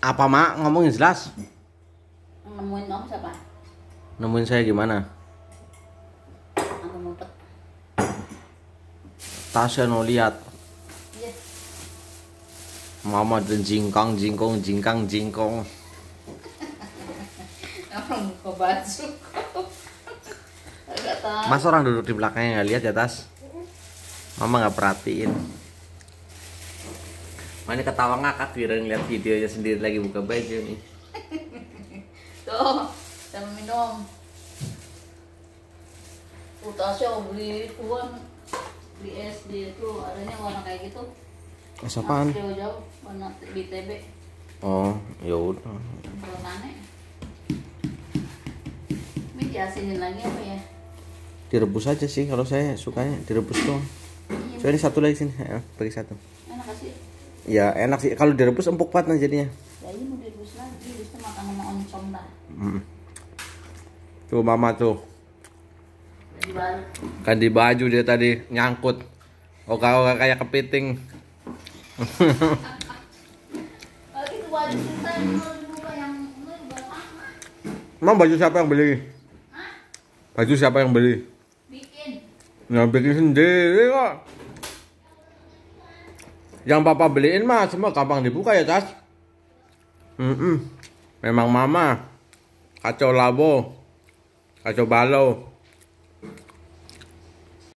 Apa mak? Ngomongin jelas. Nemuin om siapa? Nemuin saya gimana? Aku ngumpet. Tasya no lihat. Iya. Mama dan jingkang jingkong jingkang jingkong. Orang buka baju. Agak tahu. Mas orang duduk di belakangnya nggak lihat ya Tas? Mama nggak perhatiin. Mana ketawa ngakak kira ngeliat videonya sendiri lagi buka baju nih. Tuh, sama minum. Tasya beli tuan di SD itu adanya warna kayak gitu. Apaan? Jauh-jauh warna BTB. Oh, ya udah. Warnanya. Ini diasinin lagi apa ya? Direbus aja sih kalau saya sukanya direbus doang. Iya, So ini satu lagi sini, ya, bagi satu. enak sih. Ya enak sih kalau direbus empuk banget jadinya. Ya ini mau direbus lagi, bisa makan sama oncom dah. Tuh mama tuh Jadi baru. ganti baju dia tadi nyangkut. Oka-oka kayak kepiting. Kalau itu baju kita yang mau dibuka yang ini juga lama. Emang baju siapa yang beli? Hah? Baju siapa yang beli? Bikin. Yang bikin sendiri kok. Yang papa beliin mah semua gampang dibuka ya Tas. Memang mama kacau labo, kacau balau.